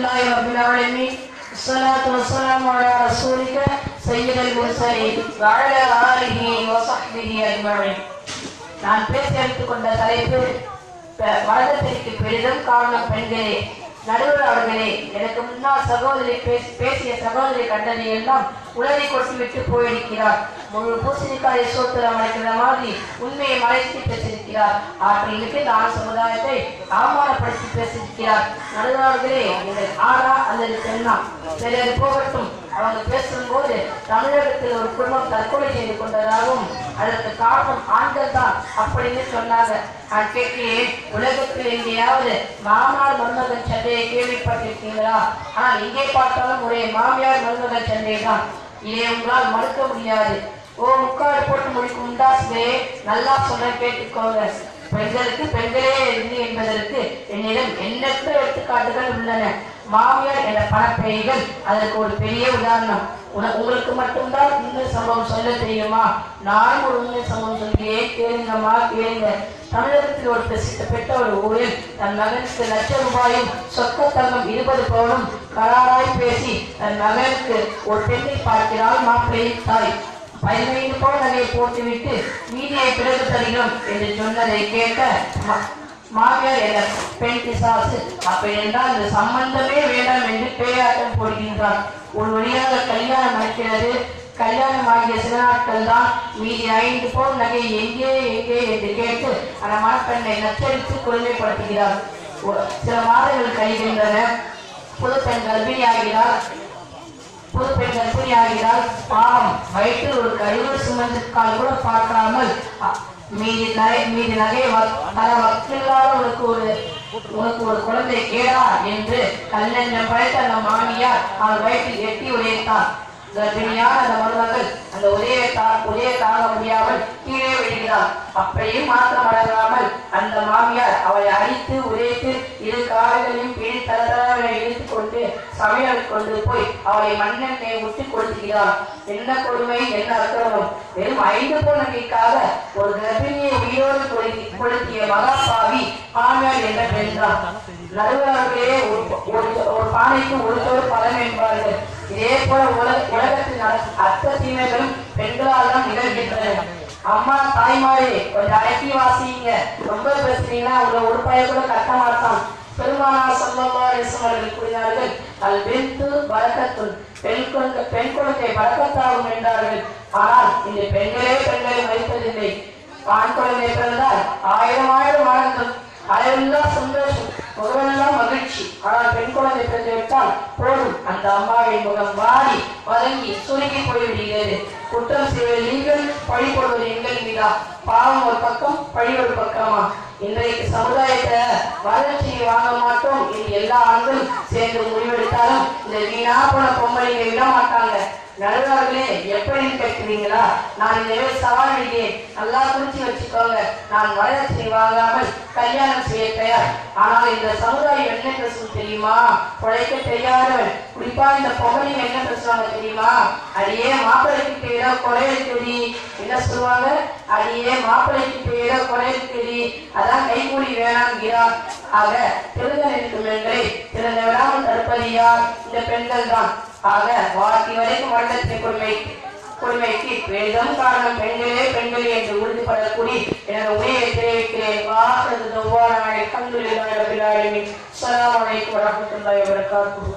لله رب العالمين الصلاة والسلام على رسولك سيد المرسلين وعلى آله وصحبه أجمعين. நான் பேசி எடுத்துக்கொண்ட தலைப்பு வழக்கத்திற்கு பெரிதும் காரணம் பெண்களே. நடுவர் அவர்களே, எனக்கு முன்னால் சகோதரி பேசிய சகோதரி கண்டனை எல்லாம் உலகை கொட்டிவிட்டு போயிருக்கிறார். முழு பூசணிக்காயை சோத்துல மறைக்கிற மாதிரி உண்மையை மறைத்து பேசியிருக்கிறார். ஆற்றிலுக்கு நான் சமுதாயத்தை அவமானப்படுத்தி பேசியிருக்கிறார். நடுவர்களே, ஆனா அல்லது பெண்ணா சிலர் போகட்டும். அவங்க பேசும்போது தமிழகத்தில் ஒரு குடும்பம் தற்கொலை செய்து கொண்டதாகவும் அதற்கு காரணம் ஆண்கள் தான் அப்படின்னு சொன்னாங்க. நான் கேட்கிறேன், உலகத்தில் எங்கேயாவது மாமனார் மருமகன் சண்டையை கேள்விப்பட்டிருக்கீங்களா? ஆனால் எங்கே பார்த்தாலும் ஒரே மாமியார் மருமகன் சண்டை தான். இதை உங்களால் மறுக்க முடியாது. முக்காடு போட்டு முடிக்கும் உண்டாசுவே, நல்லா சொன்ன கேட்டுக்கோங்க. பெண்களுக்கு பெண்களே இருந்து என்பதற்கு என்னிடம் எண்ணற்ற எடுத்துக்காட்டுகள் உள்ளன. மாமியார் என்ற பணப்பெய்கள் அதற்கு ஒரு பெரிய உதாரணம். உங்களுக்கு மட்டும்தான் உண்மை சம்பவம் சொல்ல தெரியுமா? நானும் ஒரு உண்மை சம்பவம் சொல்கிறேன், கேளுங்கம்மா கேளுங்க. தமிழகத்தில் ஒரு பிரசித்த பெற்ற ஒரு ஊரில் தன் மகனுக்கு ₹1,00,000 சொக்க தங்கம் 20 பவுனும் கராராய் பேசி தன் மகனுக்கு ஒரு பெண்ணை பார்க்கிறாள் மாப்பிள்ளையின் தாய். 15 பவுன் நகையை போட்டுவிட்டு மீதியை பிறகு தருகிறோம் என்று சொன்னதை கேட்ட மாமியார் என்ற பெண் பிசாசு அப்படி என்றால் இந்த சம்பந்தமே வேண்டாம் என்று பேயாட்டம் போடுகின்றார். ஒரு வழியாக கல்யாணம் நடக்கிறது. கல்யாணம் ஆகிய சில நாட்கள் தான் மீதி 5 பவுன் நகை எங்கே எங்கே என்று கேட்டு அந்த மணப்பெண்ணை நச்சரித்து கொடுமைப்படுத்துகிறார். சில மாதங்கள் கழிகின்றன. புதுப்பெண் கர்ப்பிணியாகிறார். பாவம், வயிற்றில் ஒரு கழிவு சுமந்திருக்கால் கூட பார்க்காமல் மீதி நகை தர வக்கில்லாத உனக்கு ஒரு குழந்தை கேடா என்று கல்லெஞ்சம் படைத்த அந்த மாமியார் அவள் வயிற்றில் எட்டி உடைத்தார். கர்ப்பிணியான அந்த மருமகள் அந்த உதய தாங்க முடியாமல் கீழே விழுகிறார். அப்படியும் மாற்றம் அடங்காமல் அந்த மாமியார் அவளை அடித்து உதைத்து 2 கால்களையும் பிடி தளதளவை இழுத்துக் கொண்டு சமையல் கொண்டு போய் அவளை மண்ணெண்ணை ஊற்றி கொளுத்துகிறார். என்ன கொடுமை, என்ன அக்கிரமம்! வெறும் 5 பவுன் நகைக்காக ஒரு கர்ப்பிணியை உயிரோடு கொளுத்திய மகாபாவி மாமியார் என்ற பெண் தான். நடுவர்களே, ஒரு பானைக்கு ஒரு சோறு பலன் என்பார்கள். இதே போல உலகத்தில் நடக்கும் அத்த தீமைகளும் பெண்களால் தான் நிகழ்கின்றன. அம்மா தாய்மாரே, கொஞ்சம் அடக்கி வாசிங்க. ரொம்ப பேசுறீங்கன்னா உங்களை ஒரு பைய கூட கட்ட மாட்டான். பெருமானார் ஸல்லல்லாஹு அலைஹி வஸல்லம் அவர்கள் கூறினார்கள், அல் பின்து பரக்கத்துன், பெண் குழந்தை பரக்கத்தாகும் என்றார்கள். ஆனால் இந்த பெண்களை மதிப்பதில்லை. ஆண் குழந்தை பிறந்தால் 1000 ஆனந்தம், அளவெல்லாம் சந்தோஷம், முகமெல்லாம் மகிழ்ச்சி. ஆனால் பெண் குழந்தை பிறந்துவிட்டால் போதும், அந்த அம்மாவின் முகம் வாடி வதங்கி சுருங்கி போய்விடுகிறது. குற்றம் செய்வது நீங்கள், பழி போடுவது எங்கள் மீதா. பாவம் ஒரு பக்கம், பழி ஒரு பக்கமா? இன்றைக்கு சமுதாயத்தை வளர்ச்சியை வாங்க மாட்டோம் என்று எல்லா ஆண்களும் சேர்ந்து முடிவெடுத்தாலும் இந்த வீணா போன பொம்பளைங்க விட மாட்டாங்க. நடுவர்களே, எப்படின்னு கேட்கிறீங்களா? நான் இந்த சவால் விடுகிறேன், நல்லா குறிச்சு வச்சுக்கோங்க. நான் வளர்ச்சி வாங்காமல் கல்யாணம் செய்ய தயார். ஆனால் இந்த சமுதாயம் என்ன பேசும் தெரியுமா? உழைக்க தெரியாதவன். குறிப்பா இந்த பொங்கலிங்க என்ன பேசுவாங்க தெரியுமா? அடியே மாப்பிள்ளைக்கு பேரோ கொலையெடுக்கடி. என்ன சொல்லுவாங்க? அடியே மாப்பிள்ளைக்கு பேரோ கொலையெடுக்கடி, அதான் கைகூலி வேணாம்கிறார். ஆக திருந்தல் இருக்கும் பெண்களை திறந்த விடாமல் தடுப்பது யார்? இந்த பெண்கள் தான். ஆக வாழ்க்கை வரைக்கும் வருடத்தின் கொடுமைக்கு பெரிதும் காரணம் பெண்களே என்று உறுதிப்படக்கூடிய எனது உரையை தெரிவிக்கிறேன். அஸ்ஸலாமு அலைக்கும் வரஹ்மத்துல்லாஹி வபரகாத்துஹு.